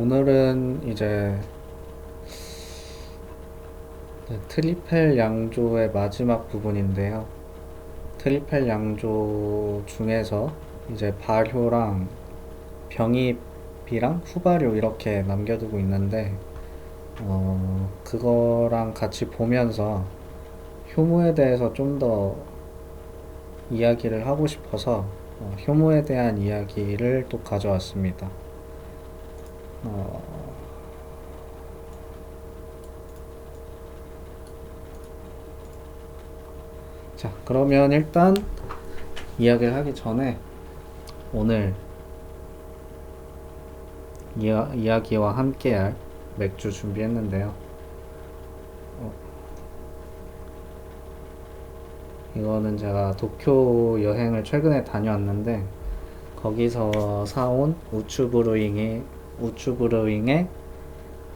오늘은 이제 트리펠 양조의 마지막 부분인데요. 트리펠 양조 중에서 이제 발효랑 병입이랑 후발효 이렇게 남겨두고 있는데, 그거랑 같이 보면서 효모에 대해서 좀 더 이야기를 하고 싶어서 효모에 대한 이야기를 또 가져왔습니다. 어, 자, 그러면 일단 이야기를 하기 전에 오늘 이야기와 함께할 맥주 준비했는데요. 어, 이거는 제가 도쿄 여행을 최근에 다녀왔는데 거기서 사온 우추브루잉의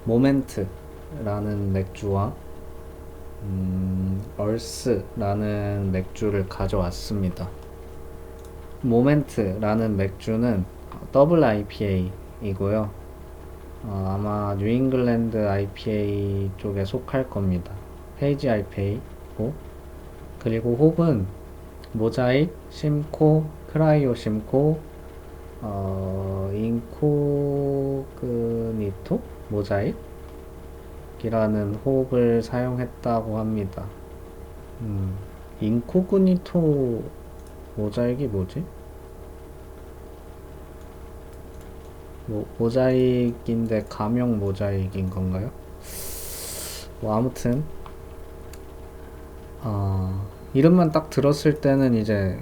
모멘트라는 맥주와 얼스라는 맥주를 가져왔습니다. 모멘트라는 맥주는 더블 IPA이고요. 아마 뉴잉글랜드 IPA 쪽에 속할 겁니다. 페이지 IPA고, 그리고 홉은 모자익, 심코, 크라이오 심코, 인코그니토 모자익이라는 홉을 사용했다고 합니다. 인코그니토 모자익이 뭐지? 모자익인데 가명 모자익인 건가요? 뭐 아무튼 이름만 딱 들었을 때는 이제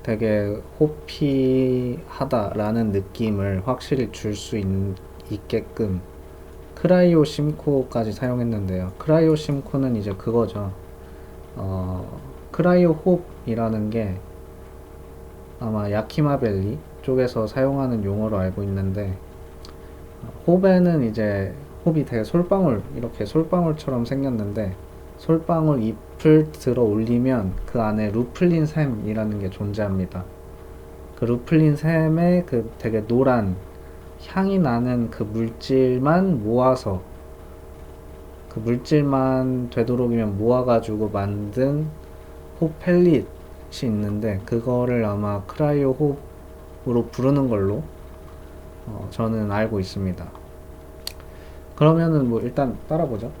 되게 호피하다라는 느낌을 확실히 줄 수 있게끔 크라이오 심코까지 사용했는데요. 크라이오 심코는 이제 그거죠. 크라이오 홉이라는 게 아마 야키마벨리 쪽에서 사용하는 용어로 알고 있는데, 홉에는 이제 홉이 되게 이렇게 솔방울처럼 생겼는데, 솔방울 잎을 들어 올리면 그 안에 루플린 샘이라는 게 존재합니다. 그 루플린 샘에 그 되게 노란 향이 나는 그 물질만 모아서, 그 물질만 되도록이면 모아가지고 만든 홉 펠릿이 있는데, 그거를 아마 크라이오 홉으로 부르는 걸로 저는 알고 있습니다. 그러면은 뭐 일단 따라보죠.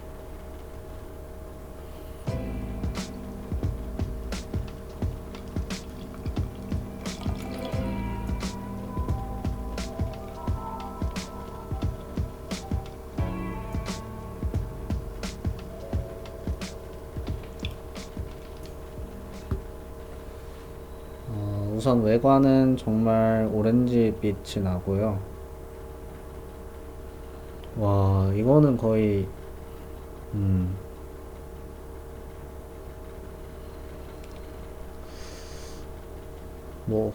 우선 외관은 정말 오렌지 빛이 나고요. 와, 이거는 거의 음, 뭐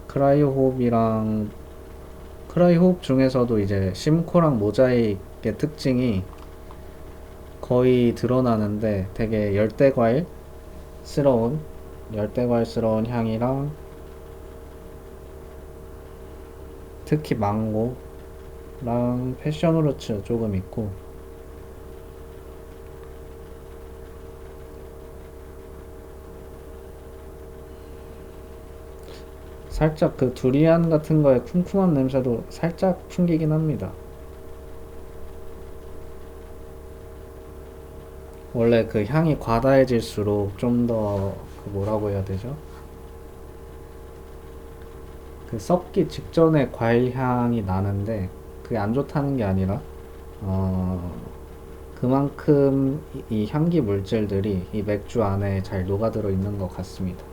크라이오 홉이랑 크라이오 홉 중에서도 이제 심코랑 모자익의 특징이 거의 드러나는데, 되게 열대과일스러운 향이랑 특히 망고랑 패션 후르츠 조금 있고, 살짝 그 두리안 같은 거에 쿰쿰한 냄새도 살짝 풍기긴 합니다. 원래 그 향이 과다해질수록 좀 더 그 뭐라고 해야 되죠? 그 썩기 직전에 과일 향이 나는데, 그게 안 좋다는 게 아니라 어, 그만큼 이 향기 물질들이 이 맥주 안에 잘 녹아들어 있는 것 같습니다.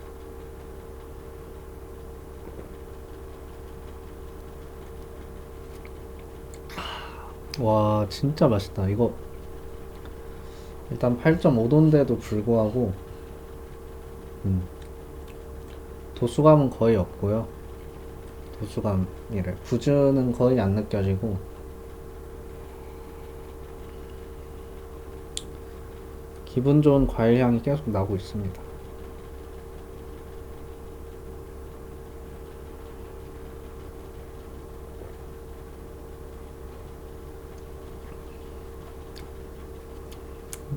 와, 진짜 맛있다. 이거 일단 8.5도인데도 불구하고 음, 도수감은 거의 없고요. 도수감이래. 부즈는 거의 안 느껴지고, 기분 좋은 과일 향이 계속 나고 있습니다.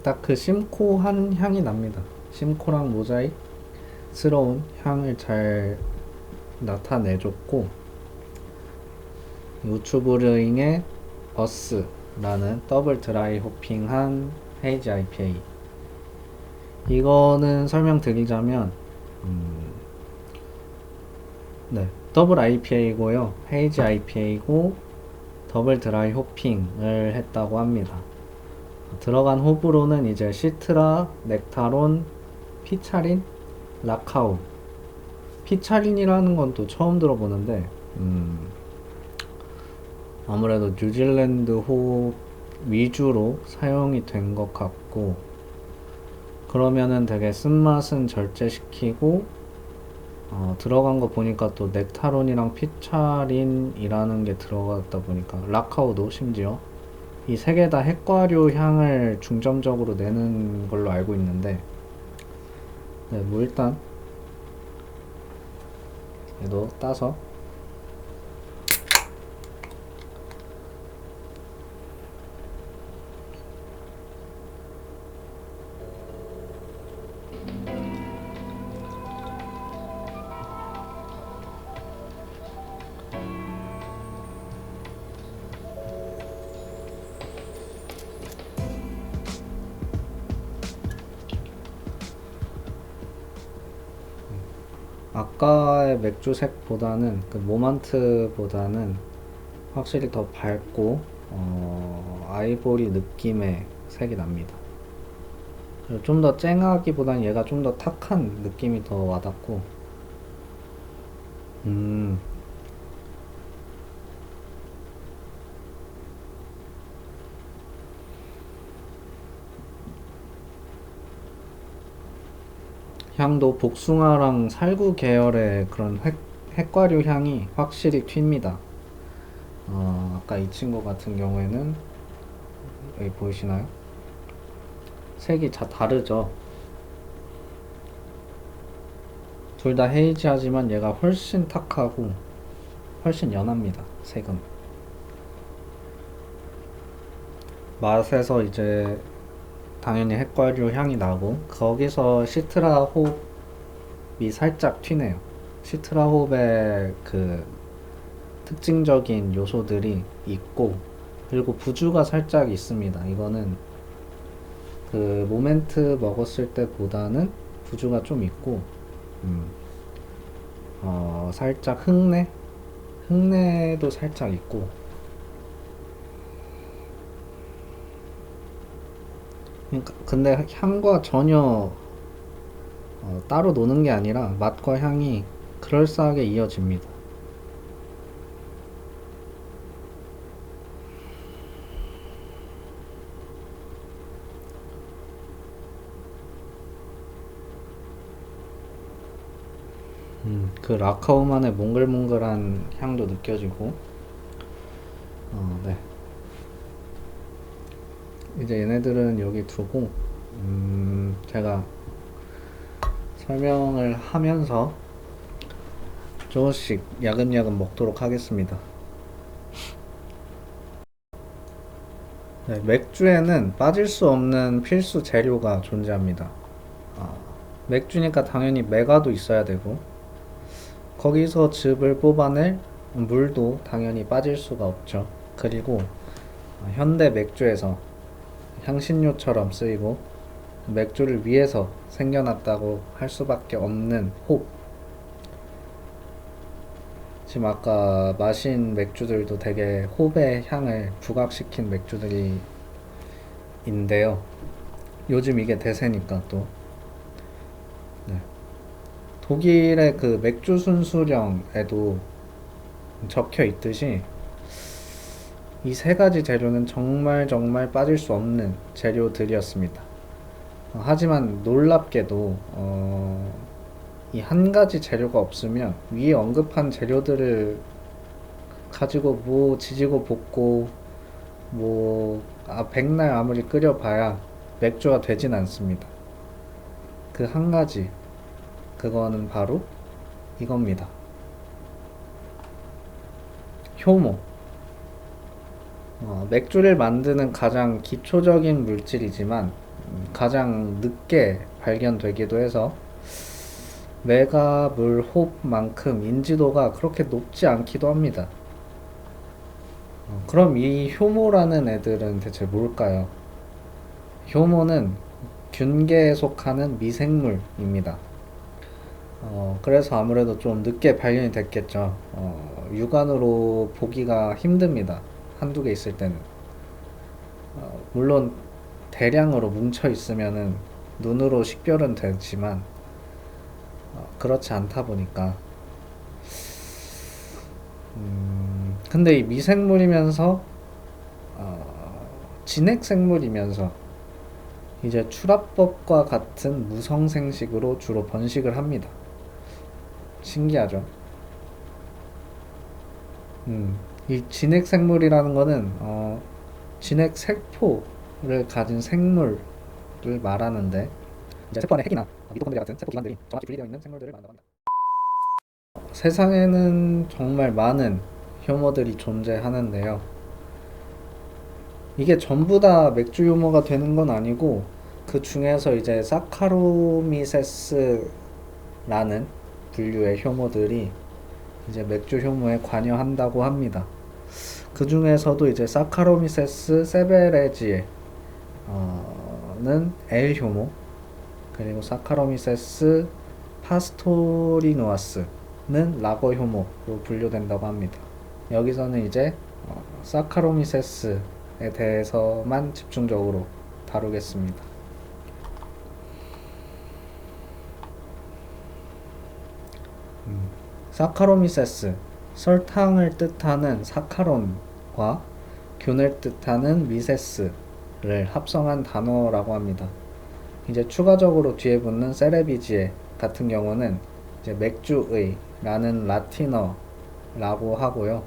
딱 그 심코한 향이 납니다. 심코랑 모자이크스러운 향을 잘 나타내줬고, 우추브르잉의 어스라는 더블 드라이 호핑한 헤이지 IPA. 이거는 설명드리자면, 네, 더블 IPA고요. 헤이지 IPA고 더블 드라이 호핑을 했다고 합니다. 들어간 호불호는 이제 시트라, 넥타론, 피차린, 라카오. 피차린이라는 건 또 처음 들어보는데, 아무래도 뉴질랜드 호 위주로 사용이 된 것 같고, 그러면은 되게 쓴맛은 절제시키고, 들어간 거 보니까 또 넥타론이랑 피차린이라는 게 들어갔다 보니까, 라카오도 심지어 이 세 개 다 핵과류 향을 중점적으로 내는 걸로 알고 있는데, 네, 뭐 일단 얘도 따서 아까의 맥주색보다는 그 모만트보다는 확실히 더 밝고 아이보리 느낌의 색이 납니다. 좀 더 쨍하기보다는 얘가 좀 더 탁한 느낌이 더 와닿고 음, 향도 복숭아랑 살구 계열의 그런 핵과류 향이 확실히 튑니다. 아까 이 친구 같은 경우에는 여기 보이시나요? 색이 다 다르죠. 둘 다 헤이지하지만 얘가 훨씬 탁하고 훨씬 연합니다. 색은. 맛에서 이제 당연히 핵과류 향이 나고 거기서 시트라 홉이 살짝 튀네요. 시트라 홉의 그 특징적인 요소들이 있고 그리고 부주가 살짝 있습니다. 이거는 그 모멘트 먹었을 때보다는 부주가 좀 있고 음, 살짝 흙내도 살짝 있고 그러니까 근데 향과 전혀 따로 노는 게 아니라 맛과 향이 그럴싸하게 이어집니다. 그 라카오만의 몽글몽글한 향도 느껴지고 네. 이제 얘네들은 여기 두고 제가 설명을 하면서 조금씩 야금야금 먹도록 하겠습니다. 네, 맥주에는 빠질 수 없는 필수 재료가 존재합니다. 맥주니까 당연히 메가도 있어야 되고 거기서 즙을 뽑아낼 물도 당연히 빠질 수가 없죠. 그리고 현대 맥주에서 향신료처럼 쓰이고 맥주를 위해서 생겨났다고 할 수밖에 없는 홉. 지금 아까 마신 맥주들도 되게 홉의 향을 부각시킨 맥주들이 인데요. 요즘 이게 대세니까 또. 네. 독일의 그 맥주 순수령에도 적혀 있듯이 이 세 가지 재료는 정말 정말 빠질 수 없는 재료들이었습니다. 하지만 놀랍게도 이 한 가지 재료가 없으면 위에 언급한 재료들을 가지고 뭐 지지고 볶고 백날 아무리 끓여봐야 맥주가 되진 않습니다. 그 한 가지 그거는 바로 이겁니다. 효모. 맥주를 만드는 가장 기초적인 물질이지만 가장 늦게 발견되기도 해서 메가물 홉만큼 인지도가 그렇게 높지 않기도 합니다. 그럼 이 효모라는 애들은 대체 뭘까요? 효모는 균계에 속하는 미생물입니다. 그래서 아무래도 좀 늦게 발견이 됐겠죠. 육안으로 보기가 힘듭니다. 한두 개 있을 때는. 물론 대량으로 뭉쳐 있으면은 눈으로 식별은 되지만 그렇지 않다 보니까 근데 이 미생물이면서 진핵생물이면서 이제 추라법과 같은 무성생식으로 주로 번식을 합니다. 신기하죠? 이 진핵생물이라는 거는 진핵세포를 가진 생물을 말하는데 이제 세포 안에 핵이나 미토콘드리아 같은 세포 기관들이 정확히 분리되어 있는 생물들을 말한다고 합니다. 세상에는 정말 많은 효모들이 존재하는데요. 이게 전부 다 맥주 효모가 되는 건 아니고 그 중에서 이제 사카로미세스라는 분류의 효모들이 이제 맥주 효모에 관여한다고 합니다. 그 중에서도 이제 사카로미세스 세베레지에는 L 효모, 그리고 사카로미세스 파스토리누아스는 라거 효모로 분류된다고 합니다. 여기서는 이제 사카로미세스에 대해서만 집중적으로 다루겠습니다. 사카로미세스, 설탕을 뜻하는 사카론과 균을 뜻하는 미세스를 합성한 단어라고 합니다. 이제 추가적으로 뒤에 붙는 세레비지에 같은 경우는 이제 맥주의 라는 라틴어라고 하고요.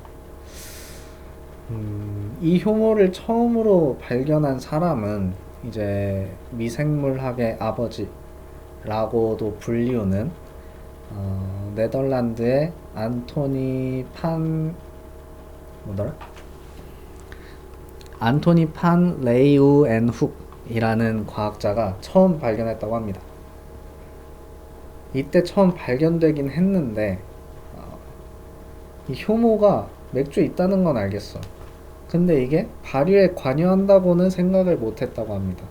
이 효모를 처음으로 발견한 사람은 이제 미생물학의 아버지라고도 불리우는 네덜란드의 안토니 판 레이우엔훅이라는 과학자가 처음 발견했다고 합니다. 이때 처음 발견되긴 했는데 이 효모가 맥주에 있다는 건 알겠어. 근데 이게 발효에 관여한다고는 생각을 못했다고 합니다.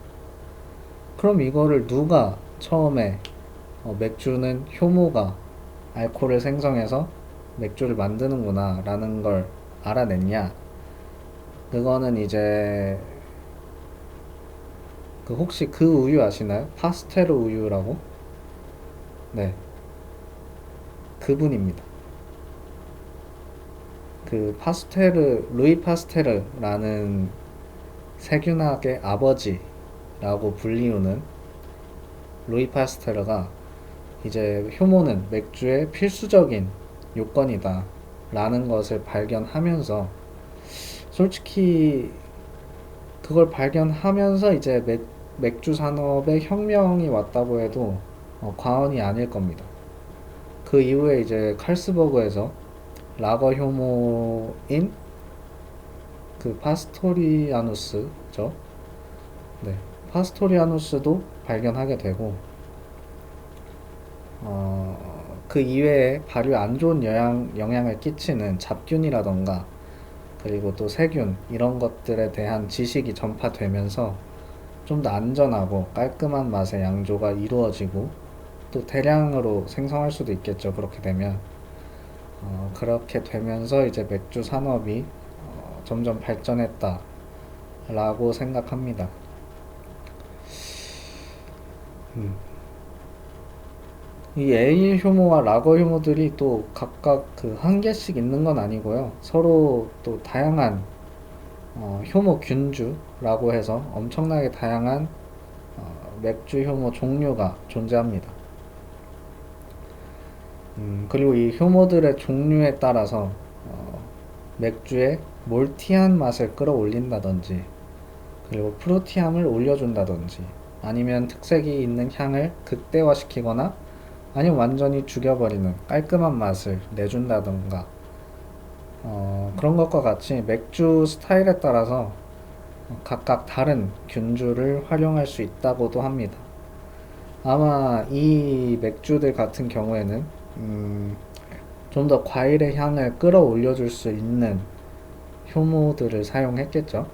그럼 이거를 누가 처음에 맥주는 효모가 알코올을 생성해서 맥주를 만드는구나 라는 걸 알아냈냐? 그거는 이제 혹시 그 우유 아시나요? 파스테르 우유라고? 네, 그분입니다. 루이 파스테르라는 세균학의 아버지라고 불리우는 루이 파스테르가 이제 효모는 맥주의 필수적인 요건이다 라는 것을 발견하면서, 솔직히 그걸 발견하면서 이제 맥주 산업에 혁명이 왔다고 해도 과언이 아닐 겁니다. 그 이후에 이제 칼스버그에서 라거 효모인 그 파스토리아누스죠. 네, 파스토리아누스도 발견하게 되고 그 이외에 발효에 안 좋은 영향을 끼치는 잡균이라던가 그리고 또 세균 이런 것들에 대한 지식이 전파되면서 좀 더 안전하고 깔끔한 맛의 양조가 이루어지고 또 대량으로 생성할 수도 있겠죠. 그렇게 되면 그렇게 되면서 이제 맥주 산업이 점점 발전했다라고 생각합니다. 이 에일 효모와 라거 효모들이 또 각각 그 한 개씩 있는 건 아니고요. 서로 또 다양한 효모 균주라고 해서 엄청나게 다양한 맥주 효모 종류가 존재합니다. 그리고 이 효모들의 종류에 따라서 맥주의 몰티한 맛을 끌어올린다든지 그리고 프루티함을 올려준다든지 아니면 특색이 있는 향을 극대화시키거나 아니면 완전히 죽여버리는 깔끔한 맛을 내준다던가 그런 것과 같이 맥주 스타일에 따라서 각각 다른 균주를 활용할 수 있다고도 합니다. 아마 이 맥주들 같은 경우에는 좀 더 과일의 향을 끌어올려 줄 수 있는 효모들을 사용했겠죠.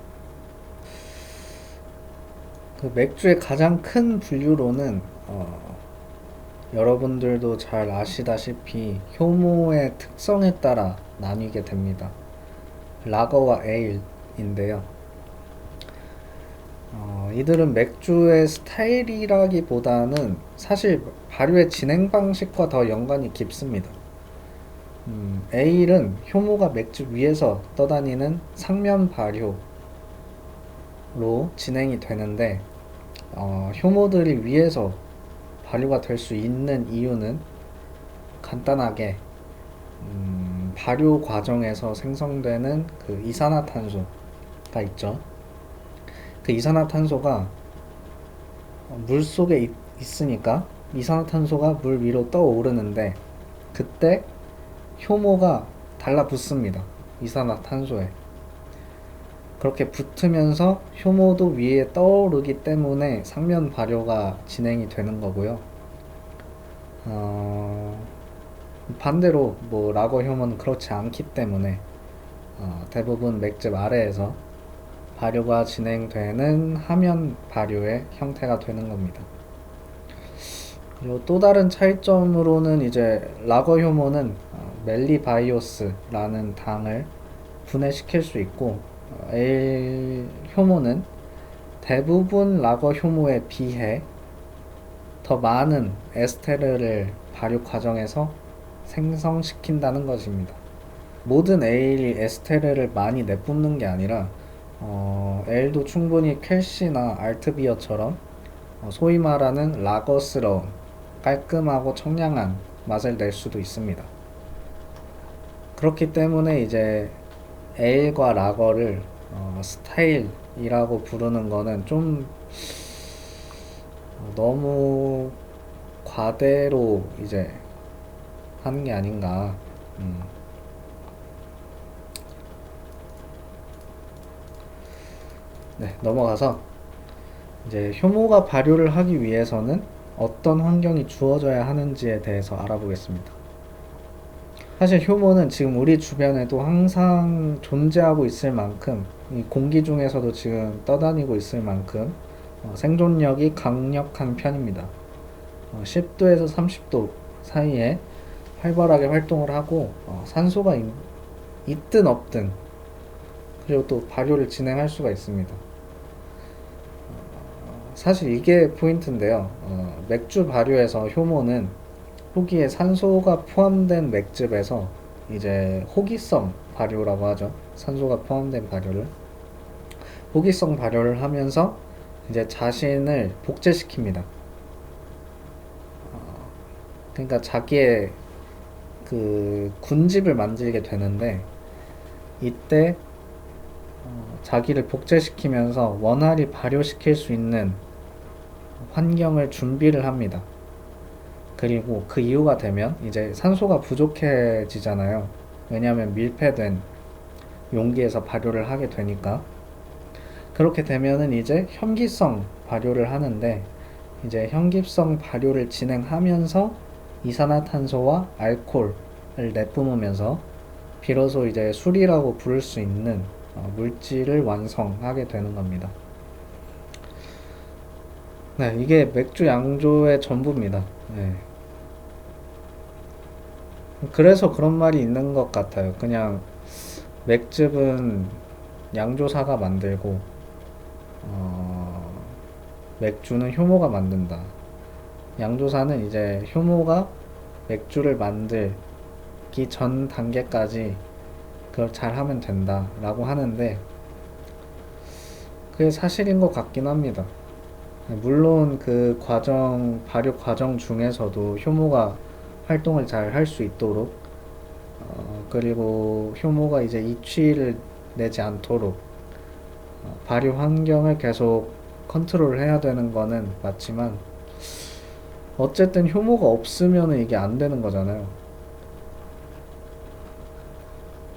그 맥주의 가장 큰 분류로는 여러분들도 잘 아시다시피 효모의 특성에 따라 나뉘게 됩니다. 라거와 에일인데요. 이들은 맥주의 스타일이라기보다는 사실 발효의 진행 방식과 더 연관이 깊습니다. 에일은 효모가 맥주 위에서 떠다니는 상면 발효로 진행이 되는데, 효모들이 위에서 발효가 될 수 있는 이유는 간단하게 발효 과정에서 생성되는 그 이산화탄소가 있죠. 그 이산화탄소가 물 속에 있으니까 이산화탄소가 물 위로 떠오르는데, 그때 효모가 달라붙습니다. 이산화탄소에. 그렇게 붙으면서 효모도 위에 떠오르기 때문에 상면 발효가 진행이 되는 거고요. 반대로 뭐 라거 효모는 그렇지 않기 때문에 대부분 맥즙 아래에서 발효가 진행되는 하면 발효의 형태가 되는 겁니다. 그리고 또 다른 차이점으로는 이제 라거 효모는 멜리바이오스라는 당을 분해시킬 수 있고, 에일 효모는 대부분 라거 효모에 비해 더 많은 에스테르를 발효 과정에서 생성시킨다는 것입니다. 모든 에일이 에스테르를 많이 내뿜는 게 아니라 에일도 충분히 켈시나 알트비어처럼 소위 말하는 라거스러운 깔끔하고 청량한 맛을 낼 수도 있습니다. 그렇기 때문에 이제 에일과 라거를 스타일이라고 부르는 거는 좀 너무 과대로 이제 하는 게 아닌가. 네, 넘어가서 이제 효모가 발효를 하기 위해서는 어떤 환경이 주어져야 하는지에 대해서 알아보겠습니다. 사실 효모는 지금 우리 주변에도 항상 존재하고 있을 만큼, 이 공기 중에서도 지금 떠다니고 있을 만큼 생존력이 강력한 편입니다. 10도에서 30도 사이에 활발하게 활동을 하고 산소가 있든 없든, 그리고 또 발효를 진행할 수가 있습니다. 사실 이게 포인트인데요. 맥주 발효에서 효모는 호기에 산소가 포함된 맥즙에서 이제 호기성 발효라고 하죠. 산소가 포함된 발효를 호기성 발효를 하면서 이제 자신을 복제시킵니다. 그러니까 자기의 그 군집을 만들게 되는데, 이때 자기를 복제시키면서 원활히 발효시킬 수 있는 환경을 준비를 합니다. 그리고 그 이유가 되면 이제 산소가 부족해지잖아요. 왜냐하면 밀폐된 용기에서 발효를 하게 되니까. 그렇게 되면은 이제 현기성 발효를 하는데, 이제 현기성 발효를 진행하면서 이산화탄소와 알코올을 내뿜으면서 비로소 이제 술이라고 부를 수 있는 물질을 완성하게 되는 겁니다. 네, 이게 맥주 양조의 전부입니다. 네. 그래서 그런 말이 있는 것 같아요. 그냥 맥즙은 양조사가 만들고, 어, 맥주는 효모가 만든다. 양조사는 이제 효모가 맥주를 만들기 전 단계까지 그걸 잘 하면 된다 라고 하는데, 그게 사실인 것 같긴 합니다. 물론 그 발효 과정 중에서도 효모가 활동을 잘 할 수 있도록, 그리고 효모가 이제 이취를 내지 않도록 발효 환경을 계속 컨트롤 해야 되는 거는 맞지만, 어쨌든 효모가 없으면 이게 안 되는 거잖아요.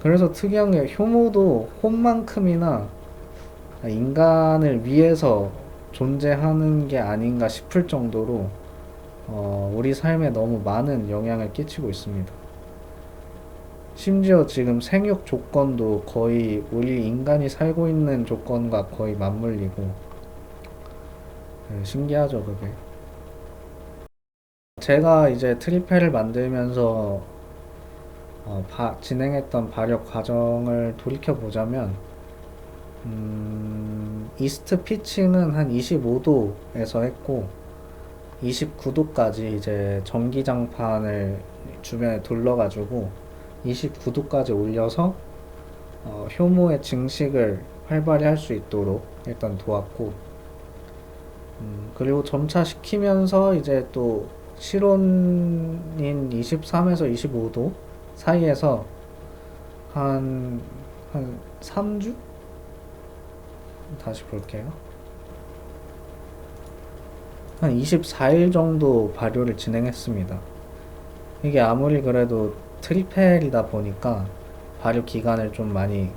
그래서 특이한 게 효모도 혼만큼이나 인간을 위해서 존재하는 게 아닌가 싶을 정도로 우리 삶에 너무 많은 영향을 끼치고 있습니다. 심지어 지금 생육 조건도 거의 우리 인간이 살고 있는 조건과 거의 맞물리고, 네, 신기하죠, 그게. 제가 이제 트리페를 만들면서 진행했던 발효 과정을 돌이켜 보자면, 이스트 피칭은 한 25도에서 했고, 29도까지 이제 전기장판을 주변에 둘러가지고 29도까지 올려서 효모의 증식을 활발히 할 수 있도록 일단 도왔고, 그리고 점차 식히면서 이제 또 실온인 23에서 25도 사이에서 한 3주? 다시 볼게요. 한 24일 정도 발효를 진행했습니다. 이게 아무리 그래도 트리펠이다 보니까 발효 기간을 좀 많이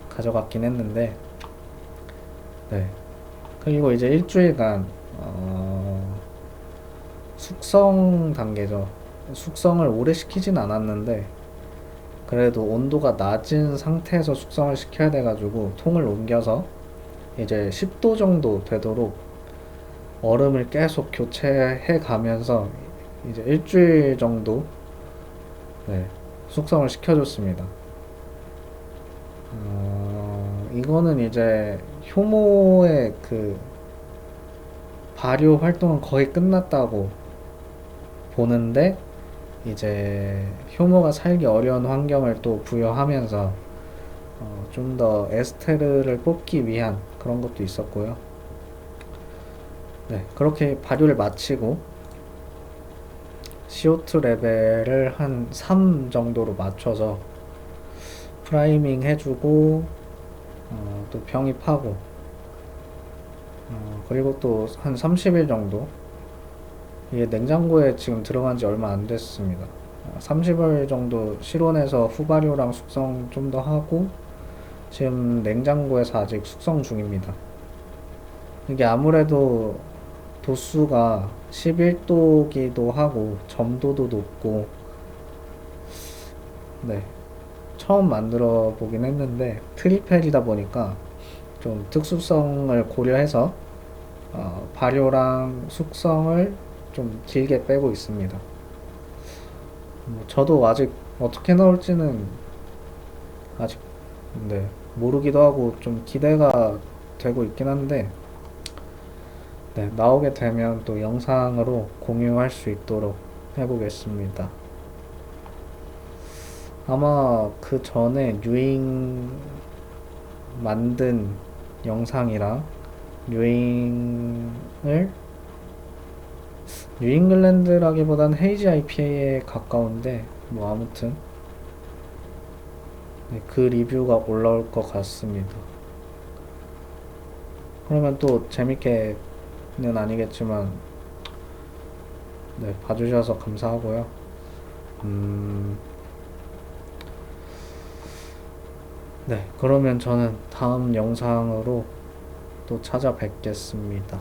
가져갔긴 했는데, 네. 그리고 이제 일주일간 숙성 단계죠. 숙성을 오래 시키진 않았는데 그래도 온도가 낮은 상태에서 숙성을 시켜야 돼가지고 통을 옮겨서 이제 10도 정도 되도록 얼음을 계속 교체해 가면서 이제 일주일 정도, 네, 숙성을 시켜줬습니다. 이거는 이제 효모의 그 발효 활동은 거의 끝났다고 보는데, 이제 효모가 살기 어려운 환경을 또 부여하면서 좀 더 에스테르를 뽑기 위한 그런 것도 있었고요. 네, 그렇게 발효를 마치고 CO2 레벨을 한 3 정도로 맞춰서 프라이밍 해주고 또 병입하고, 그리고 또 한 30일 정도, 이게 냉장고에 지금 들어간 지 얼마 안 됐습니다. 30일 정도 실온에서 후발효랑 숙성 좀 더 하고 지금 냉장고에서 아직 숙성 중입니다. 이게 아무래도 도수가 11도기도 하고 점도도 높고, 네, 처음 만들어 보긴 했는데 트리펠이다 보니까 좀 특수성을 고려해서 발효랑 숙성을 좀 길게 빼고 있습니다. 저도 아직 어떻게 나올지는 아직, 네, 모르기도 하고 좀 기대가 되고 있긴 한데, 네, 나오게 되면 또 영상으로 공유할 수 있도록 해보겠습니다. 아마 그 전에 뉴잉 만든 영상이랑 뉴잉을, 뉴잉글랜드라기보단 헤이지 IPA에 가까운데 뭐 아무튼, 네, 그 리뷰가 올라올 것 같습니다. 그러면 또 재밌게는 아니겠지만, 네, 봐주셔서 감사하고요. 네, 그러면 저는 다음 영상으로 또 찾아뵙겠습니다.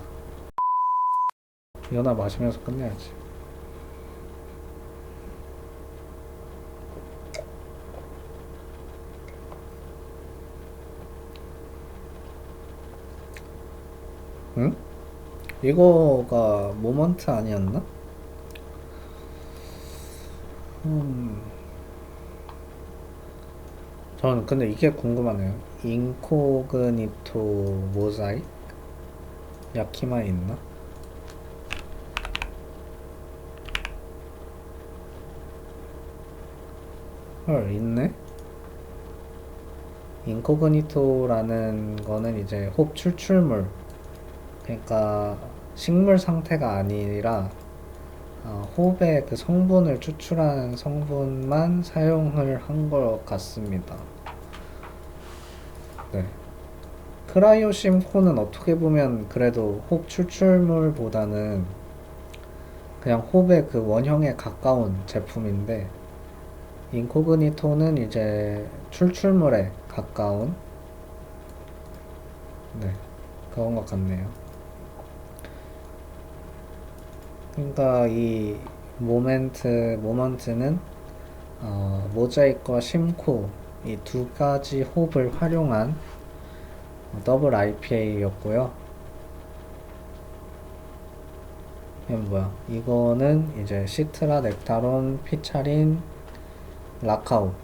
연아 마시면서 끝내야지. 응? 이거가 모먼트 아니었나? 저는 근데 이게 궁금하네요. 인코그니토 모자이크? 야키마에 있나? 헐, 있네? 인코그니토라는 거는 이제 홉 추출물, 그러니까 식물 상태가 아니라 홉의 그 성분을 추출하는 성분만 사용을 한 것 같습니다. 네. 크라이오심코는 어떻게 보면 그래도 홉 추출물보다는 그냥 홉의 그 원형에 가까운 제품인데, 인코그니토는 이제 출출물에 가까운 네, 그런 것 같네요. 그러니까 이 모먼트는 모자이크와 심코 이 두 가지 홉을 활용한 더블 IPA였고요. 이건 뭐야? 이거는 이제 시트라 넥타론 피차린 라카오.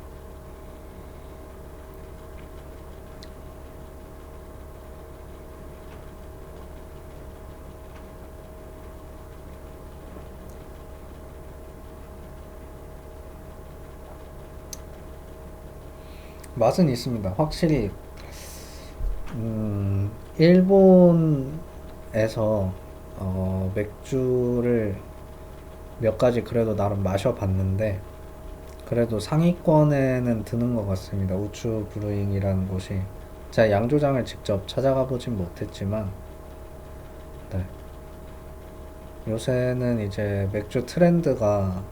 맛은 있습니다. 확실히 일본에서 맥주를 몇 가지 그래도 나름 마셔봤는데 그래도 상위권에는 드는 것 같습니다. 우추 브루잉이라는 곳이 제가 양조장을 직접 찾아가 보진 못했지만 네. 요새는 이제 맥주 트렌드가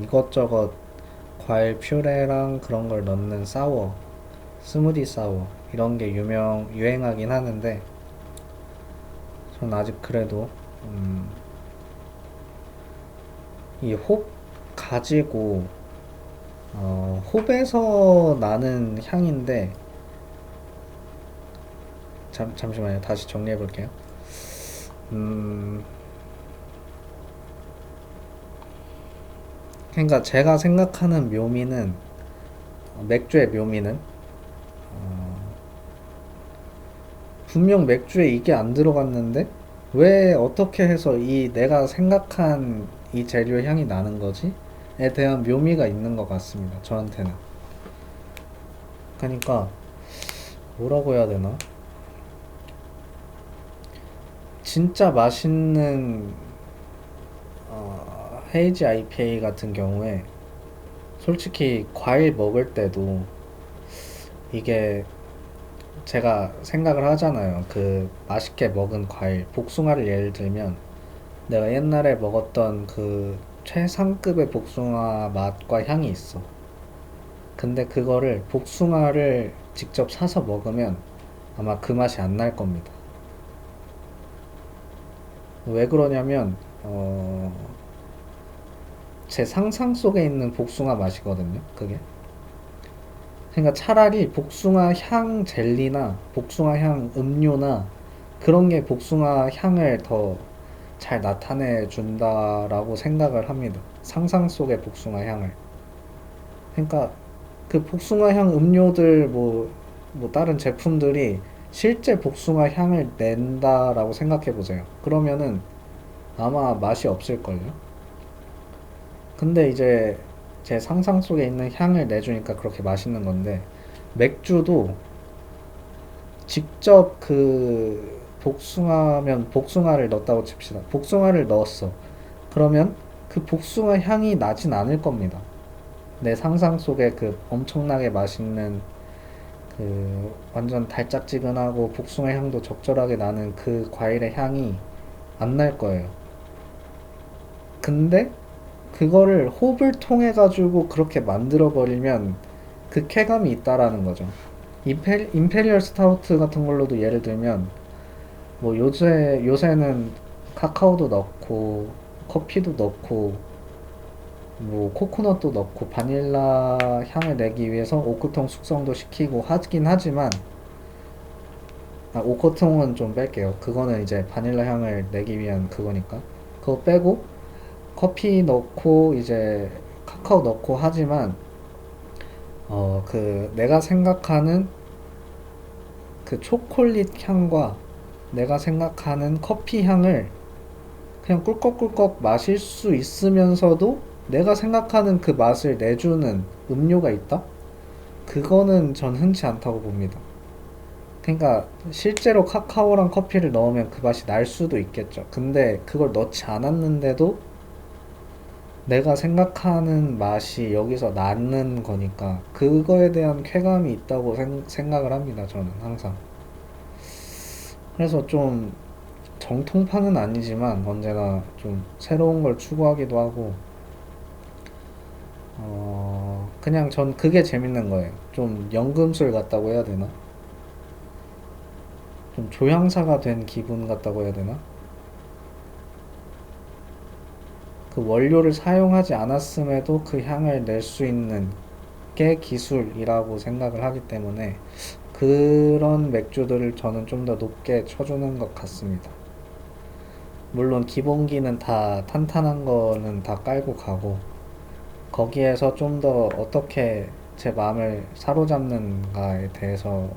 이것저것 과일 퓨레랑 그런 걸 넣는 사워, 스무디 사워 이런 게 유행하긴 하는데 전 아직 그래도 이 홉 가지고 홉에서 나는 향인데 잠시만요. 다시 정리해 볼게요. 음, 그러니까 제가 생각하는 묘미는 맥주의 묘미는 분명 맥주에 이게 안 들어갔는데 왜 어떻게 해서 이 내가 생각한 이 재료의 향이 나는 거지? 에 대한 묘미가 있는 것 같습니다. 저한테는. 그러니까 뭐라고 해야 되나? 진짜 맛있는 헤이지 IPA 같은 경우에 솔직히 과일 먹을 때도 이게 제가 생각을 하잖아요. 그 맛있게 먹은 과일, 복숭아를 예를 들면 내가 옛날에 먹었던 그 최상급의 복숭아 맛과 향이 있어. 근데 그거를 복숭아를 직접 사서 먹으면 아마 그 맛이 안 날 겁니다. 왜 그러냐면 제 상상 속에 있는 복숭아 맛이거든요. 그게. 그러니까 차라리 복숭아 향 젤리나 복숭아 향 음료나 그런 게 복숭아 향을 더 잘 나타내 준다라고 생각을 합니다. 상상 속의 복숭아 향을. 그러니까 그 복숭아 향 음료들 뭐 다른 제품들이 실제 복숭아 향을 낸다라고 생각해 보세요. 그러면은 아마 맛이 없을걸요. 근데 이제 제 상상 속에 있는 향을 내주니까 그렇게 맛있는 건데 맥주도 직접 그 복숭아면 복숭아를 넣었다고 칩시다. 복숭아를 넣었어. 그러면 그 복숭아 향이 나진 않을 겁니다. 내 상상 속에 그 엄청나게 맛있는 그 완전 달짝지근하고 복숭아 향도 적절하게 나는 그 과일의 향이 안 날 거예요. 근데 그거를 홉을 통해 가지고 그렇게 만들어 버리면 그 쾌감이 있다라는 거죠. 임페리얼 스타우트 같은 걸로도 예를 들면 뭐 요새는 카카오도 넣고 커피도 넣고 뭐 코코넛도 넣고 바닐라 향을 내기 위해서 오크통 숙성도 시키고 하긴 하지만 오크통은 좀 뺄게요. 그거는 이제 바닐라 향을 내기 위한 그거니까 그거 빼고 커피 넣고 이제 카카오 넣고 하지만 그 내가 생각하는 그 초콜릿 향과 내가 생각하는 커피 향을 그냥 꿀꺽꿀꺽 마실 수 있으면서도 내가 생각하는 그 맛을 내주는 음료가 있다? 그거는 전 흔치 않다고 봅니다. 그러니까 실제로 카카오랑 커피를 넣으면 그 맛이 날 수도 있겠죠. 근데 그걸 넣지 않았는데도 내가 생각하는 맛이 여기서 나는 거니까 그거에 대한 쾌감이 있다고 생각을 합니다. 저는 항상. 그래서 좀 정통파는 아니지만 언제나 좀 새로운 걸 추구하기도 하고 그냥 전 그게 재밌는 거예요. 좀 연금술 같다고 해야 되나? 좀 조향사가 된 기분 같다고 해야 되나? 그 원료를 사용하지 않았음에도 그 향을 낼 수 있는 게 기술이라고 생각을 하기 때문에 그런 맥주들을 저는 좀 더 높게 쳐주는 것 같습니다. 물론 기본기는 다 탄탄한 거는 다 깔고 가고 거기에서 좀 더 어떻게 제 마음을 사로잡는가에 대해서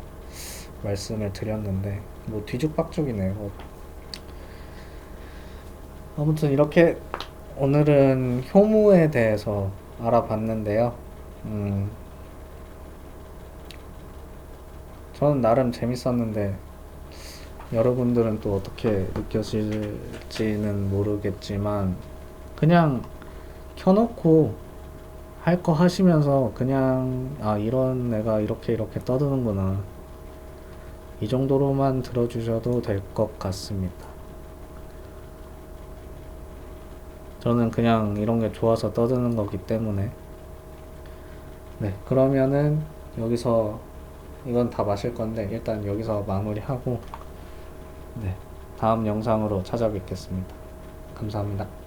말씀을 드렸는데 뭐 뒤죽박죽이네요. 아무튼 이렇게 오늘은 효무에 대해서 알아봤는데요. 음, 저는 나름 재밌었는데 여러분들은 또 어떻게 느껴질지는 모르겠지만 그냥 켜놓고 할 거 하시면서 그냥 아 이런 애가 이렇게 이렇게 떠드는구나 이 정도로만 들어주셔도 될 것 같습니다. 저는 그냥 이런 게 좋아서 떠드는 거기 때문에 네 그러면은 여기서 이건 다 마실 건데 일단 여기서 마무리하고 네 다음 영상으로 찾아뵙겠습니다. 감사합니다.